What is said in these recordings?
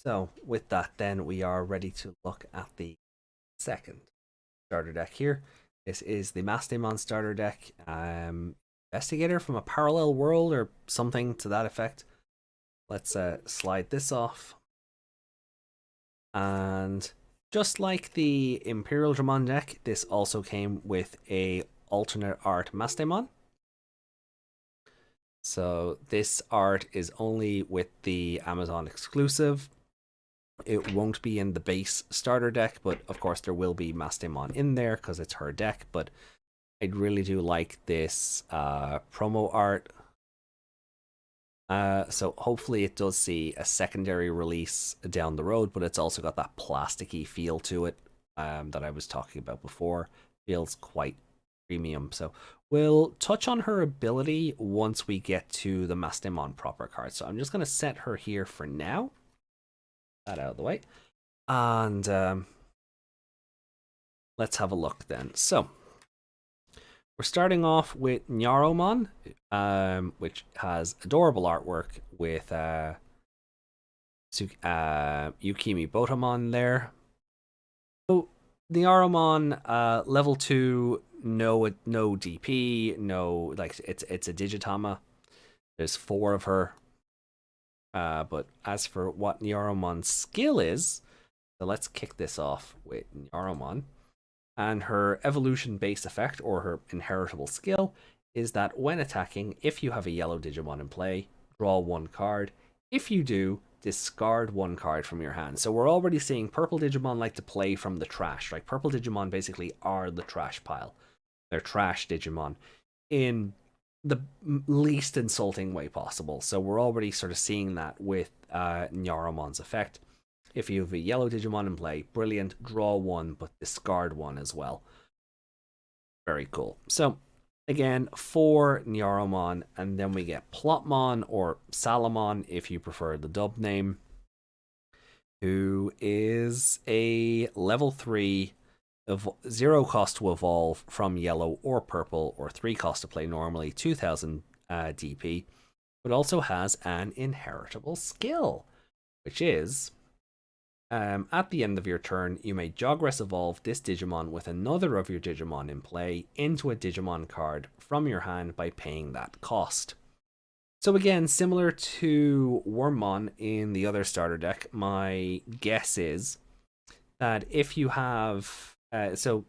So with that, then we are ready to look at the second starter deck here. This is the Bastimon starter deck. Investigator from a parallel world or something to that effect. Let's slide this off. And just like the Imperial Dramon deck, this also came with a alternate art Mastermon. So this art is only with the Amazon exclusive. It won't be in the base starter deck, but of course there will be Bastimon in there because it's her deck. But I really do like this promo art. So hopefully it does see a secondary release down the road, but it's also got that plasticky feel to it that I was talking about before. Feels quite premium. So we'll touch on her ability once we get to the Bastimon proper card. So I'm just going to set her here for now. That out of the way. And let's have a look then. So we're starting off with Nyaromon, which has adorable artwork with Yukimi Botamon there. So Nyaromon, level 2, no DP, no, like it's a Digitama. There's 4 of her. But as for what Nyaromon's skill is, so let's kick this off with Nyaromon. And her evolution based effect, or her inheritable skill, is that when attacking, if you have a yellow Digimon in play, draw 1 card. If you do, discard 1 card from your hand. So we're already seeing purple Digimon like to play from the trash. Like purple Digimon basically are the trash pile. They're trash Digimon in the least insulting way possible. So we're already sort of seeing that with Nyaromon's effect. If you have a yellow Digimon in play, brilliant, draw 1, but discard 1 as well. Very cool. So again, 4 Nyaromon, and then we get Plotmon, or Salamon if you prefer the dub name, who is a level 3 of 0 cost to evolve from yellow or purple, or 3 cost to play normally, 2000 DP, but also has an inheritable skill, which is at the end of your turn, you may Jogress evolve this Digimon with another of your Digimon in play into a Digimon card from your hand by paying that cost. So again, similar to Wormmon in the other starter deck, my guess is that if you have so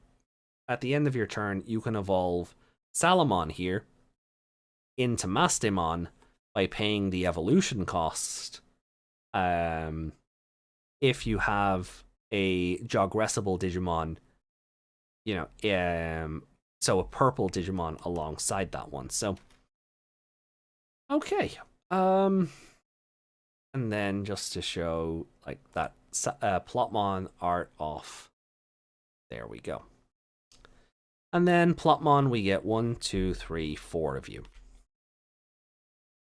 at the end of your turn, you can evolve Salamon here into Bastimon by paying the evolution cost. If you have a Jogressable Digimon, you know, so a purple Digimon alongside that one. So, okay. And then just to show like that Plotmon art off. There we go. And then Plotmon, we get 1, 2, 3, 4 of you.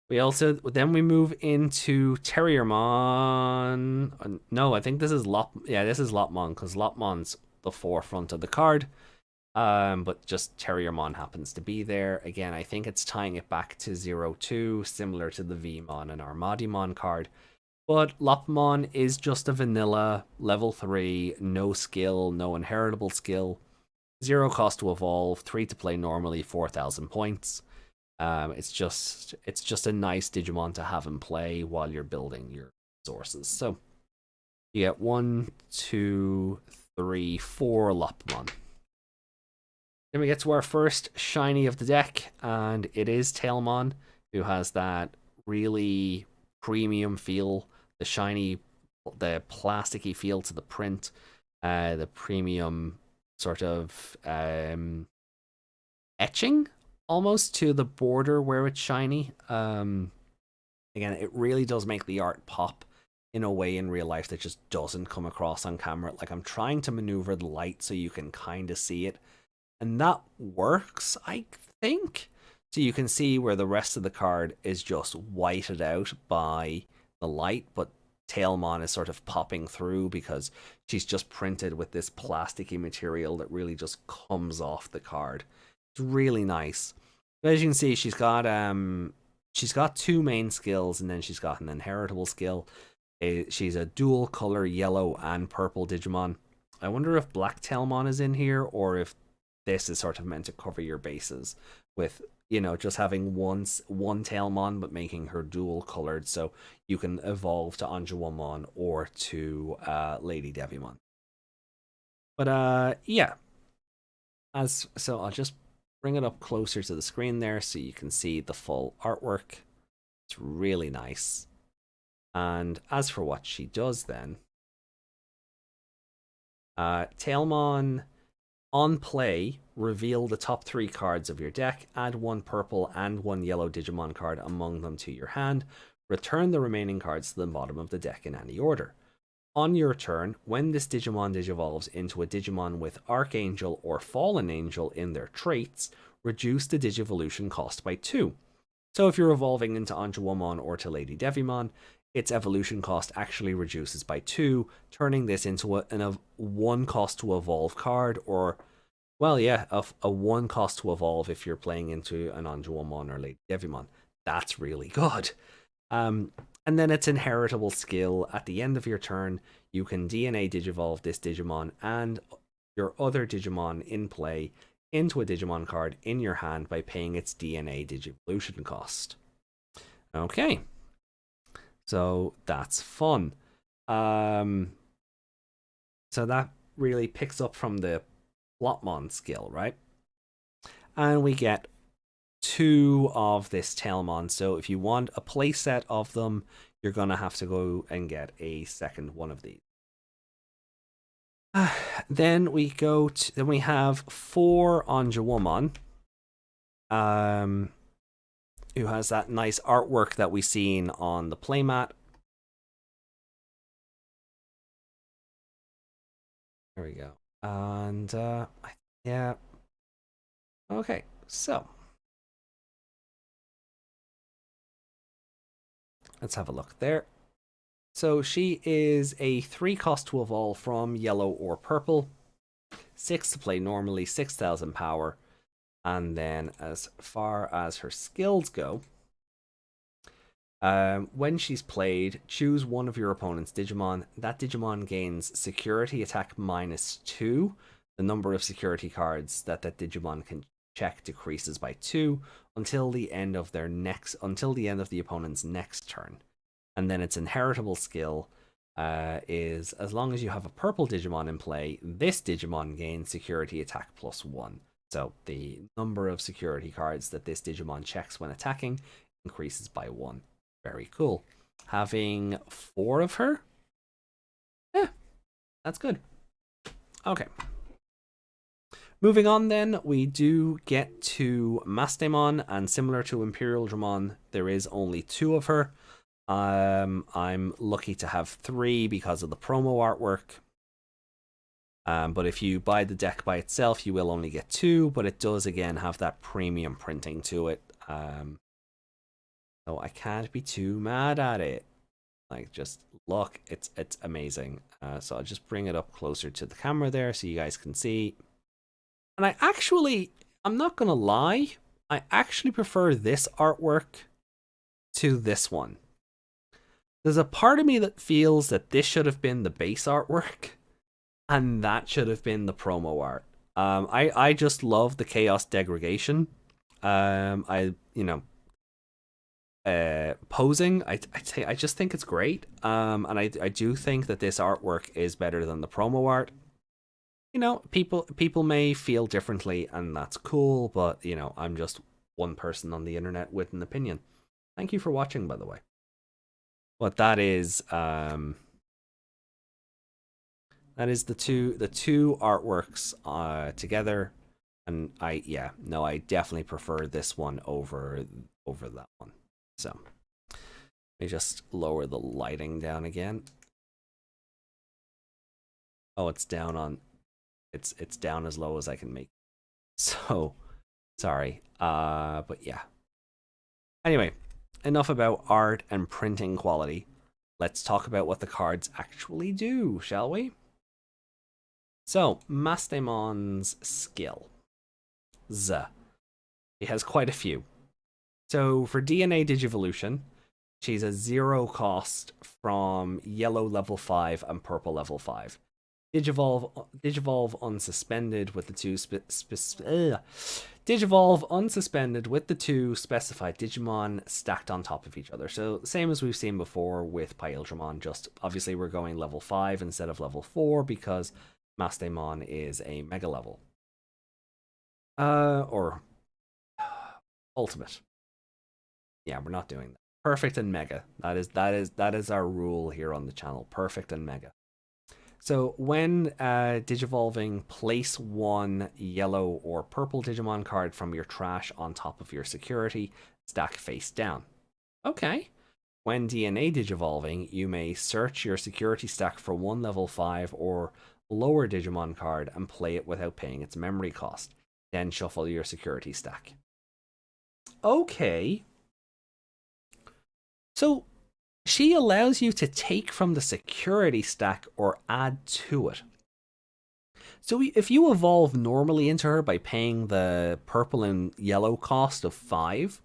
We also we move into Terriermon. No, I think this is this is Lotmon, because Lotmon's the forefront of the card. But just Terriermon happens to be there. Again, I think it's tying it back to 0-2, similar to the Vmon and Armadimon card. But Lotmon is just a vanilla level 3, no skill, no inheritable skill, 0 cost to evolve, 3 to play normally, 4,000 points. It's just a nice Digimon to have in play while you're building your resources. So you get 1, 2, 3, 4 Lotmon. Then we get to our first shiny of the deck, and it is Tailman, who has that really premium feel, the shiny, the plasticky feel to the print, the premium sort of etching almost to the border where it's shiny. Again, it really does make the art pop in a way in real life that just doesn't come across on camera. Like, I'm trying to maneuver the light so you can kind of see it, and that works, I think. So you can see where the rest of the card is just whited out by the light, but Tailmon is sort of popping through because she's just printed with this plasticky material that really just comes off the card. It's really nice. But as you can see, she's got 2 main skills, and then she's got an inheritable skill. She's a dual color yellow and purple Digimon. I wonder if Black Tailmon is in here, or if this is sort of meant to cover your bases with, just having one Tailmon but making her dual colored, so you can evolve to Anjuwamon or to Lady Devimon. But yeah, so I'll just bring it up closer to the screen there so you can see the full artwork. It's really nice. And as for what she does then, Tailmon, on play, reveal the top 3 cards of your deck, add 1 purple and 1 yellow Digimon card among them to your hand, return the remaining cards to the bottom of the deck in any order. On your turn, when this Digimon digivolves into a Digimon with Archangel or Fallen Angel in their traits, reduce the Digivolution cost by 2. So if you're evolving into Anjuwamon or to Lady Devimon, its evolution cost actually reduces by 2, turning this into a 1 cost to evolve card, or, well, yeah, a 1 cost to evolve if you're playing into an Anjuwamon or Lady Devimon. That's really good. And then its inheritable skill, at the end of your turn, you can DNA Digivolve this Digimon and your other Digimon in play into a Digimon card in your hand by paying its DNA Digivolution cost. Okay. So that's fun. So that really picks up from the Plotmon skill, right? And we get 2 of this Tailmon. So if you want a playset of them, you're going to have to go and get a second one of these. Then we have 4 Anjuwamon. Who has that nice artwork that we seen on the playmat. There we go. And yeah. Okay, so let's have a look there. So she is a 3 cost to evolve from yellow or purple, 6 to play normally, 6,000 power. And then as far as her skills go, when she's played, choose one of your opponent's Digimon. That Digimon gains security attack -2. The number of security cards that Digimon can check decreases by 2 until the end of the opponent's next turn. And then its inheritable skill is, as long as you have a purple Digimon in play, this Digimon gains security attack +1. So the number of security cards that this Digimon checks when attacking increases by 1. Very cool. Having 4 of her? Yeah, that's good. Okay. Moving on then, we do get to Mastemon, and similar to Imperial Dramon, there is only 2 of her. I'm lucky to have 3 because of the promo artwork. But if you buy the deck by itself, you will only get 2, but it does again have that premium printing to it. So I can't be too mad at it. Like, just look, it's amazing. So I'll just bring it up closer to the camera there so you guys can see. And I'm not gonna lie, I actually prefer this artwork to this one. There's a part of me that feels that this should have been the base artwork, and that should have been the promo art. I just love the chaos degradation. Posing, I just think it's great. And I do think that this artwork is better than the promo art. People may feel differently, and that's cool, but I'm just one person on the internet with an opinion. Thank you for watching, by the way. But that is the two artworks together, and I definitely prefer this one over that one. So let me just lower the lighting down again. Oh, it's down as low as I can make. So sorry. But yeah. Anyway, enough about art and printing quality. Let's talk about what the cards actually do, shall we? So, Mastemon's skill. He has quite a few. So, for DNA Digivolution, She's a 0 cost from yellow level 5 and purple level 5. Digivolve unsuspended with the Digivolve unsuspended with the 2 specified Digimon stacked on top of each other. So same as we've seen before with Paildramon, just obviously we're going level 5 instead of level 4 because Mastemon is a mega level. Or ultimate. Yeah, we're not doing that. Perfect and mega. That is our rule here on the channel. Perfect and mega. So when digivolving, place 1 yellow or purple Digimon card from your trash on top of your security, stack face down. Okay. When DNA digivolving, you may search your security stack for 1 level 5 or lower Digimon card and play it without paying its memory cost. Then shuffle your security stack. Okay. So she allows you to take from the security stack or add to it. So if you evolve normally into her by paying the purple and yellow cost of 5,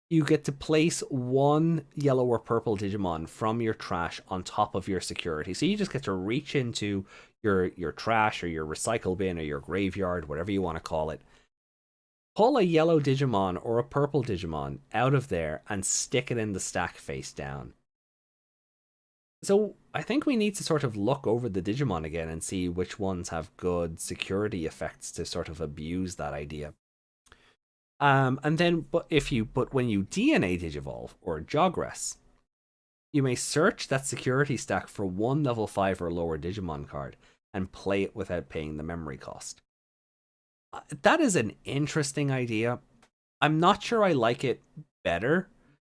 you get to place 1 yellow or purple Digimon from your trash on top of your security. So you just get to reach into your trash or your recycle bin or your graveyard, whatever you want to call it. Pull a yellow Digimon or a purple Digimon out of there and stick it in the stack face down. So I think we need to sort of look over the Digimon again and see which ones have good security effects to sort of abuse that idea. And then, but when you DNA Digivolve or Jogress, you may search that security stack for 1 level 5 or lower Digimon card and play it without paying the memory cost. That is an interesting idea. I'm not sure I like it better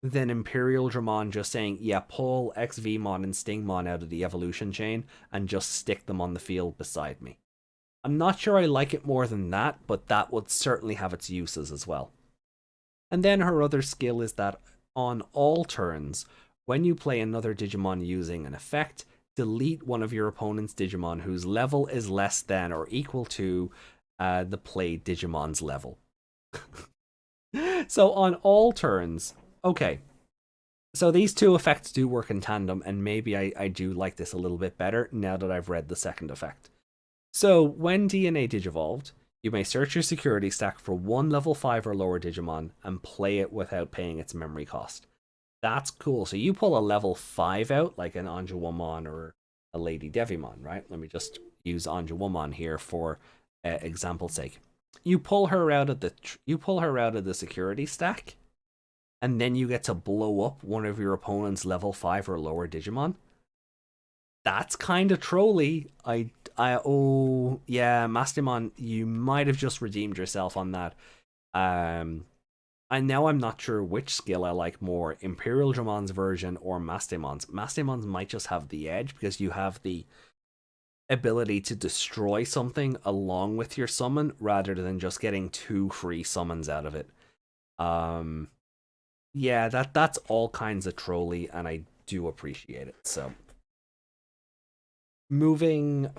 than Imperialdramon just saying, yeah, pull XVmon and Stingmon out of the evolution chain and just stick them on the field beside me. I'm not sure I like it more than that, but that would certainly have its uses as well. And then her other skill is that on all turns, when you play another Digimon using an effect, delete one of your opponent's Digimon whose level is less than or equal to the played Digimon's level. So on all turns, okay. So these 2 effects do work in tandem, and maybe I do like this a little bit better now that I've read the second effect. So when DNA Digivolved, you may search your security stack for 1 level 5 or lower Digimon and play it without paying its memory cost. That's cool. So you pull a level 5 out, like an Anjuwamon or a Lady Devimon, right? Let me just use Anjuwamon here for example's sake. You pull her out of the security stack, and then you get to blow up one of your opponent's level 5 or lower Digimon. That's kind of trolly. Oh yeah, Bastimon, you might have just redeemed yourself on that. And now I'm not sure which skill I like more, Imperialdramon's version or Mastimon's. Mastimon's might just have the edge because you have the ability to destroy something along with your summon rather than just getting 2 free summons out of it. Yeah, that's all kinds of trolly, and I do appreciate it. So moving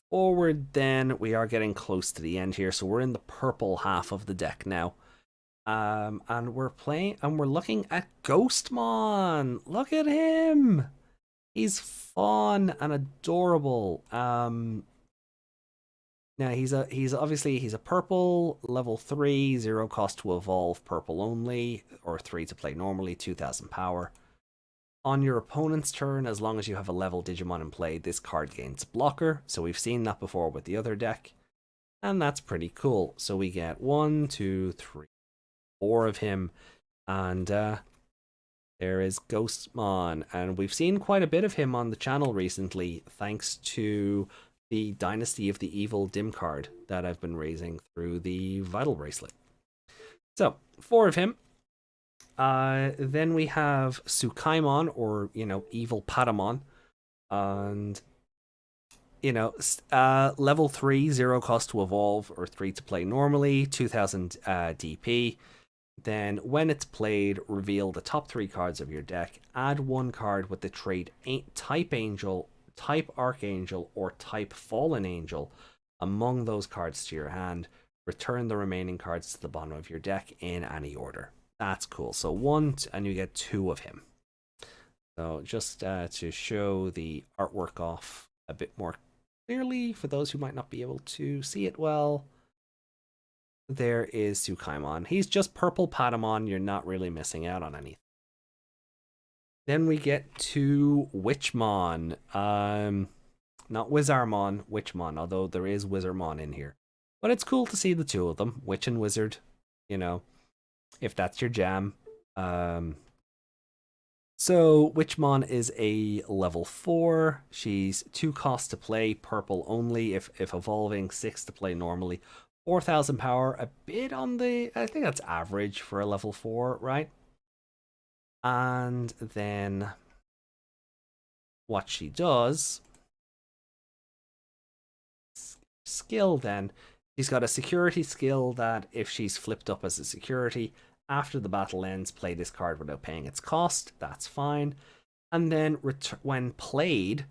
forward, then we are getting close to the end here, so we're in the purple half of the deck now. And we're looking at Ghostmon. Look at him. He's fun and adorable. Now he's a purple, level 3, 0 cost to evolve, purple only, or 3 to play normally, 2000 power. On your opponent's turn, as long as you have a level Digimon in play, this card gains blocker. So we've seen that before with the other deck. And that's pretty cool. So we get 1, 2, 3, 4 of him. And there is Ghostmon, and we've seen quite a bit of him on the channel recently, thanks to the Dynasty of the Evil Dim card that I've been raising through the Vital Bracelet. So, 4 of him. Then we have Tsukaimon, or, Evil Patamon, and, level 3, 0 cost to evolve, or 3 to play normally, 2000 DP. Then, when it's played, reveal the top 3 cards of your deck. Add 1 card with the trait Type Angel, Type Archangel, or Type Fallen Angel among those cards to your hand. Return the remaining cards to the bottom of your deck in any order. That's cool. So 1, and you get 2 of him. So just to show the artwork off a bit more clearly for those who might not be able to see it well, there is Tsukaimon. He's just purple Patamon. You're not really missing out on anything. Then we get to Witchmon. Not Wizardmon, Witchmon, although there is Wizardmon in here. But it's cool to see the two of them, Witch and Wizard, you know, if that's your jam. So Witchmon is a level 4. She's 2 costs to play, purple only if evolving, 6 to play normally. 4,000 power, a bit on the, I think that's average for a level 4, right? And then what she does, skill then, she's got a security skill that if she's flipped up as a security, after the battle ends, play this card without paying its cost. That's fine. And then when played,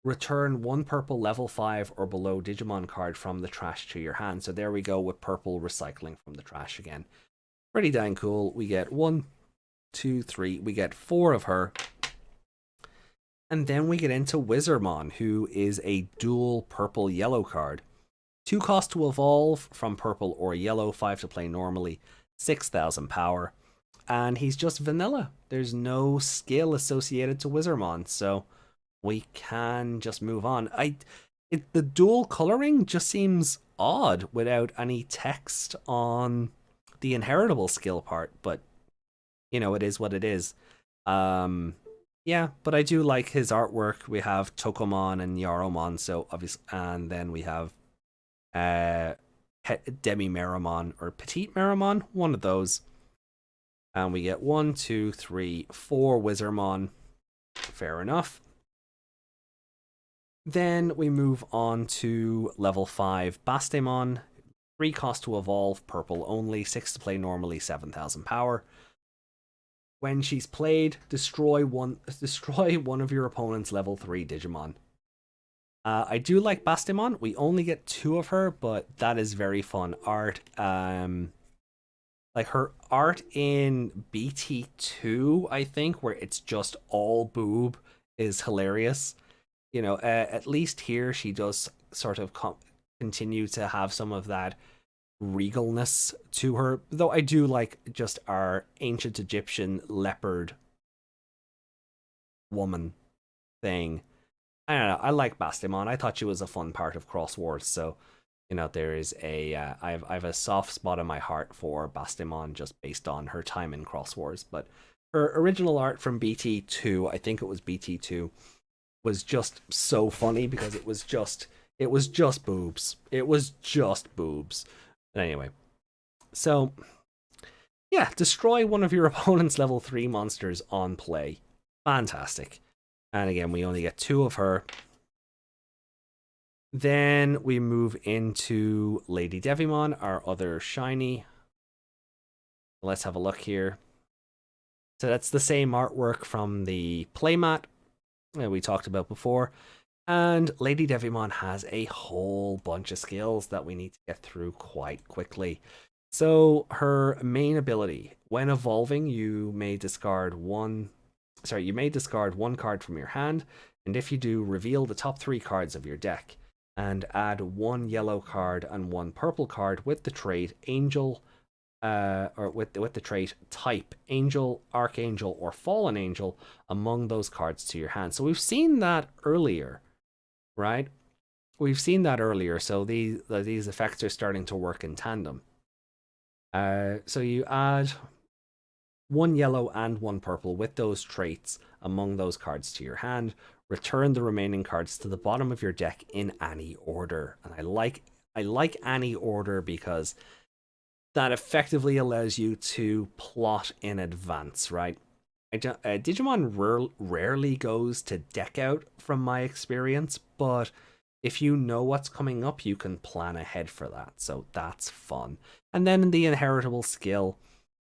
return 1 purple level 5 or below Digimon card from the trash to your hand. So there we go with purple recycling from the trash again. Pretty dang cool. We get 1, 2, 3. We get 4 of her. And then we get into Wizardmon, who is a dual purple-yellow card. 2 cost to evolve from purple or yellow, 5 to play normally, 6,000 power. And he's just vanilla. There's no skill associated to Wizardmon, so we can just move on. The dual coloring just seems odd without any text on the inheritable skill part, but you know, it is what it is. Yeah, but I do like his artwork. We have Tsukaimon and Nyaromon, so obviously, and then we have Devimon or Petite Mastermon, one of those. And we get 1, 2, 3, 4 Wizardmon. Fair enough. Then we move on to level 5 Bastimon. 3 cost to evolve, purple only, 6 to play normally, 7,000 power. When she's played, destroy one of your opponent's level 3 Digimon. I do like Bastimon. We only get 2 of her, but that is very fun art. Like her art in BT2, I think, where it's just all boob, is hilarious. You know, at least here she does sort of continue to have some of that regalness to her, though I do like just our ancient Egyptian leopard woman thing. I don't know, I like Bastimon. I thought she was a fun part of Cross Wars, so you know, there is a I have a soft spot in my heart for Bastimon just based on her time in Cross Wars. But her original art from BT2, I think it was BT2, was just so funny because it was just boobs. It was just boobs. But anyway, so yeah, destroy one of your opponent's level 3 monsters on play. Fantastic. And again, we only get 2 of her. Then we move into Lady Devimon, our other shiny. Let's have a look here. So that's the same artwork from the playmat that we talked about before. And Lady Devimon has a whole bunch of skills that we need to get through quite quickly. So her main ability, when evolving, you may discard one card from your hand, and if you do, reveal the top 3 cards of your deck, and add 1 yellow card and 1 purple card with the trait Angel, or with the trait type Angel, Archangel, or Fallen Angel among those cards to your hand. So we've seen that earlier, right? We've seen that earlier, so these effects are starting to work in tandem. So you add 1 yellow and 1 purple with those traits among those cards to your hand. Return the remaining cards to the bottom of your deck in any order. And I like any order because that effectively allows you to plot in advance, right? Digimon rarely goes to deck out from my experience, but if you know what's coming up, you can plan ahead for that. So that's fun. And then in the inheritable skill,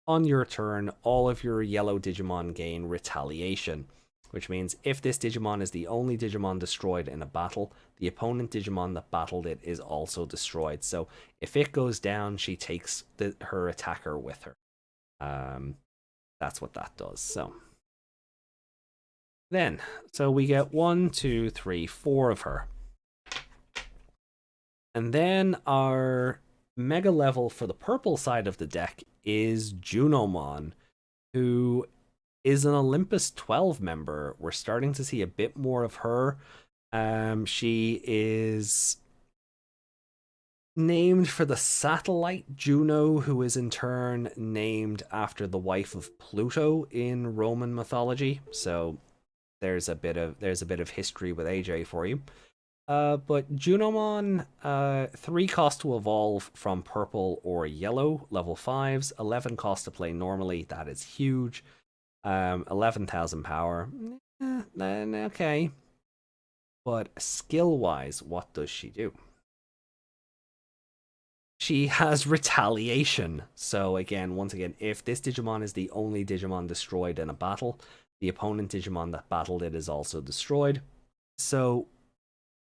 on your turn, all of your yellow Digimon gain retaliation, which means if this Digimon is the only Digimon destroyed in a battle, the opponent Digimon that battled it is also destroyed. So if it goes down, she takes her attacker with her. That's what that does. So Then, so we get 1, 2, 3, 4 of her. And then our mega level for the purple side of the deck is Junomon, who is an Olympus 12 member. We're starting to see a bit more of her. She is named for the satellite Juno, who is in turn named after the wife of Pluto in Roman mythology. So there's a bit of history with AJ for you. But Junomon, 3 cost to evolve from purple or yellow, level 5s, 11 cost to play normally, that is huge. 11,000 power, okay. But skill-wise, what does she do? She has retaliation. So once again, if this Digimon is the only Digimon destroyed in a battle, the opponent Digimon that battled it is also destroyed. So,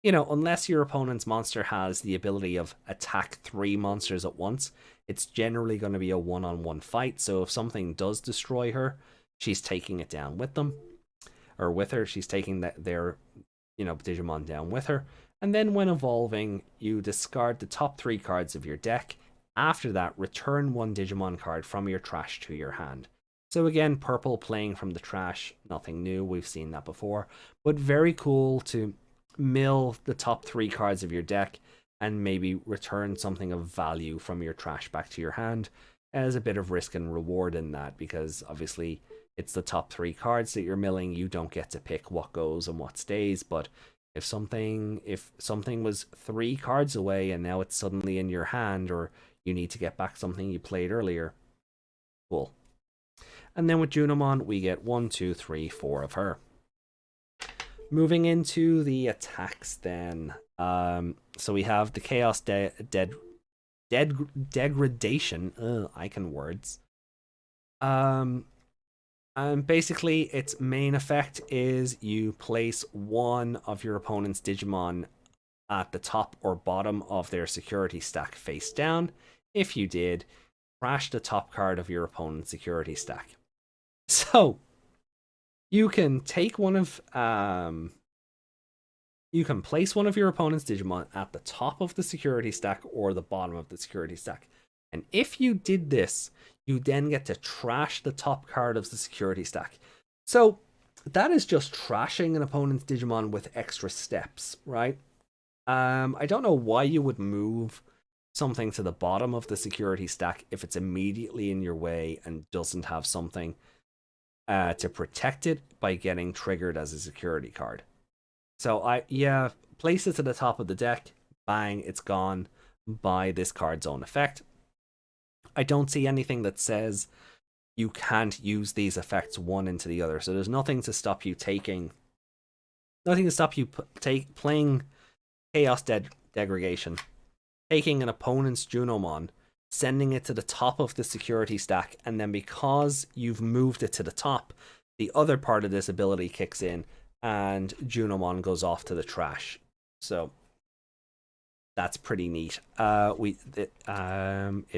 unless your opponent's monster has the ability of attack 3 monsters at once, it's generally going to be a one-on-one fight. So if something does destroy her, she's taking it down with them, or with her. She's taking their Digimon down with her. And then when evolving, you discard the top 3 cards of your deck. After that, return 1 Digimon card from your trash to your hand. So again, purple playing from the trash, nothing new, we've seen that before. But very cool to mill the top 3 cards of your deck and maybe return something of value from your trash back to your hand. As a bit of risk and reward in that, because obviously it's the top 3 cards that you're milling. You don't get to pick what goes and what stays, but if something was 3 cards away and now it's suddenly in your hand, or you need to get back something you played earlier, cool. And then with Junomon, we get 1, 2, 3, 4 of her. Moving into the attacks then. So we have the Chaos Degradation. I can words. And basically, its main effect is you place 1 of your opponent's Digimon at the top or bottom of their security stack face down. If you did, trash the top card of your opponent's security stack. So, you can take you can place 1 of your opponent's Digimon at the top of the security stack or the bottom of the security stack. And if you did this, you then get to trash the top card of the security stack. So that is just trashing an opponent's Digimon with extra steps, right? I don't know why you would move something to the bottom of the security stack if it's immediately in your way and doesn't have something to protect it by getting triggered as a security card. So place it to the top of the deck, bang, it's gone by this card's own effect. I don't see anything that says you can't use these effects one into the other. So there's nothing to stop you playing Chaos Degradation, taking an opponent's Junomon, sending it to the top of the security stack, and then because you've moved it to the top, the other part of this ability kicks in, and Junomon goes off to the trash. So that's pretty neat. It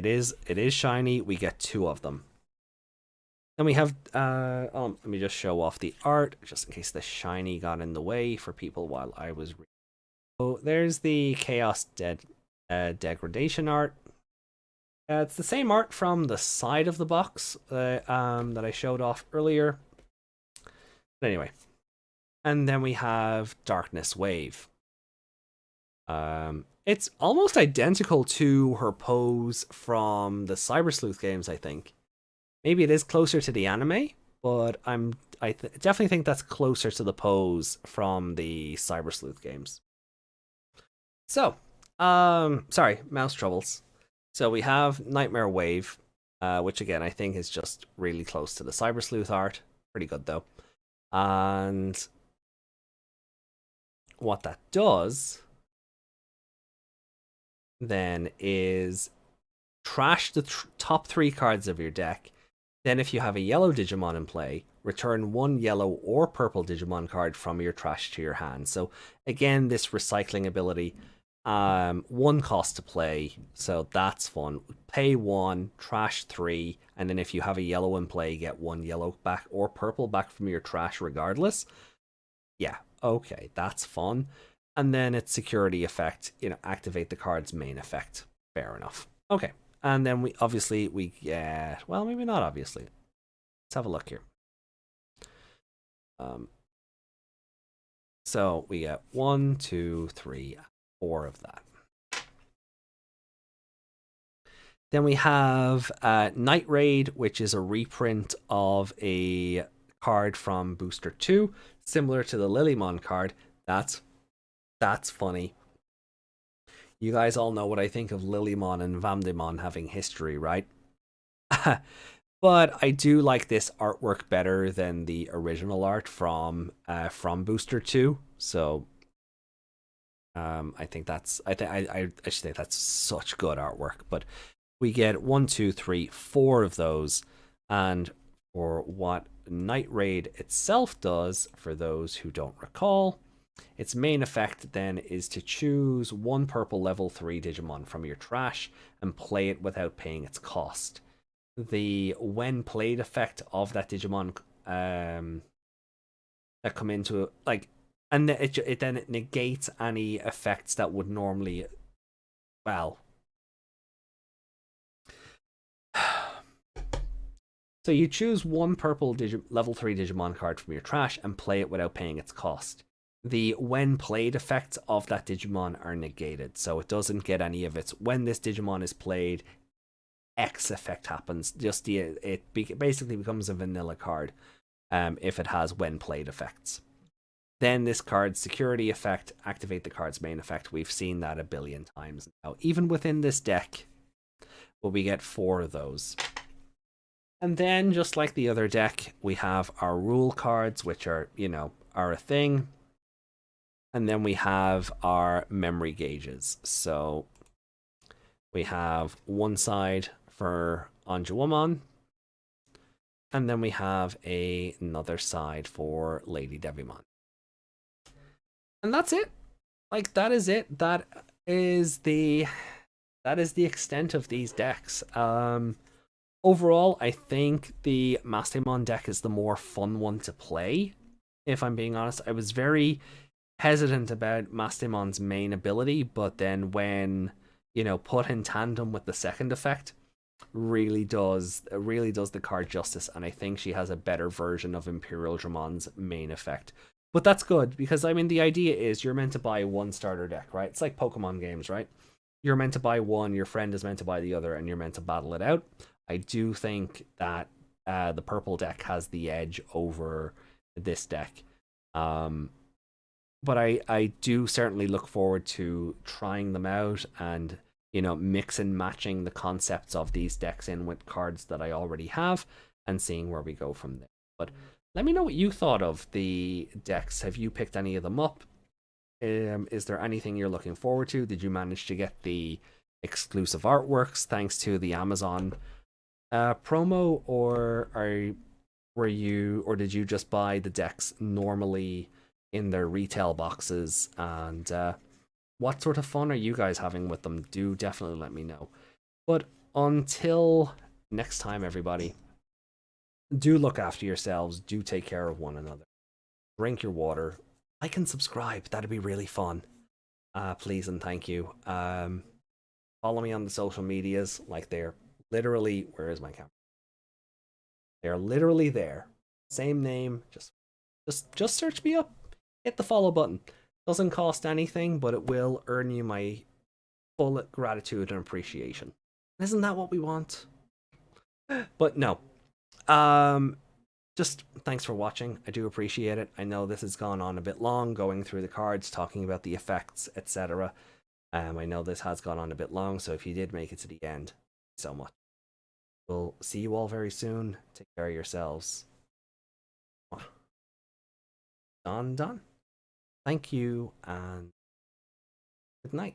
is shiny. We get 2 of them. Then we have let me just show off the art, just in case the shiny got in the way for people while I was reading. So there's the Chaos Degradation art. It's the same art from the side of the box that I showed off earlier. But anyway, and then we have Darkness Wave. It's almost identical to her pose from the Cyber Sleuth games, I think. Maybe it is closer to the anime, but I definitely think that's closer to the pose from the Cyber Sleuth games. So, sorry, mouse troubles. So we have Nightmare Wave, which again I think is just really close to the Cyber Sleuth art. Pretty good though. And what that does then is trash the top 3 cards of your deck. Then if you have a yellow Digimon in play, return 1 yellow or purple Digimon card from your trash to your hand. So again, this recycling ability 1 cost to play, so that's fun. Pay 1, trash 3, and then if you have a yellow in play, get 1 yellow back or purple back from your trash regardless. Yeah, okay, that's fun. And then its security effect, activate the card's main effect. Fair enough. Okay, and then we get, well, maybe not obviously. Let's have a look here. So we get 1, 2, 3, 4 of that. Then we have Night Raid, which is a reprint of a card from Booster 2, similar to the Lilymon card. That's funny. You guys all know what I think of Lilymon and Vamdemon having history, right? But I do like this artwork better than the original art from Booster 2. So I think that's I just think that's such good artwork. But we get 1, 2, 3, 4 of those, and for what Night Raid itself does, for those who don't recall, its main effect then is to choose 1 purple level 3 Digimon from your trash and play it without paying its cost. The when played effect of that Digimon that come into like, and it then negates any effects that would normally, well, so you choose 1 purple level 3 Digimon card from your trash and play it without paying its cost. The when played effects of that Digimon are negated, so it doesn't get any of its when this Digimon is played, X effect happens. Just it basically becomes a vanilla card if it has when played effects. Then this card's security effect, activate the card's main effect. We've seen that a billion times now. Even within this deck, well, we get 4 of those. And then, just like the other deck, we have our rule cards, which are, are a thing. And then we have our memory gauges. So we have one side for Anjuwamon, and then we have another side for Lady Devimon. And that's it. Like, that is it. That is the extent of these decks. Overall, I think the Mastermon deck is the more fun one to play, if I'm being honest. I was very hesitant about Mastermon's main ability, but then when, put in tandem with the second effect, really does the card justice, and I think she has a better version of Imperial Dramon's main effect. But that's good, because I mean the idea is you're meant to buy 1 starter deck, right? It's like Pokemon games, right? You're meant to buy 1, your friend is meant to buy the other, and you're meant to battle it out. I do think that the purple deck has the edge over this deck. But I do certainly look forward to trying them out and, mix and matching the concepts of these decks in with cards that I already have and seeing where we go from there. But let me know what you thought of the decks. Have you picked any of them up? Is there anything you're looking forward to? Did you manage to get the exclusive artworks thanks to the Amazon promo, or did you just buy the decks normally in their retail boxes? And what sort of fun are you guys having with them? Do definitely let me know. But until next time, everybody, do look after yourselves. Do take care of one another. Drink your water. Like and subscribe. That'd be really fun. Please and thank you. Follow me on the social medias. Like, they're literally, where is my camera? They're literally there. Same name. Just search me up. Hit the follow button. Doesn't cost anything, but it will earn you my full gratitude and appreciation. Isn't that what we want? But no. Just thanks for watching. I do appreciate it. I know this has gone on a bit long, going through the cards, talking about the effects, etc. I know this has gone on a bit long, so if you did make it to the end, so much. We'll see you all very soon. Take care of yourselves. Done. Thank you, and good night.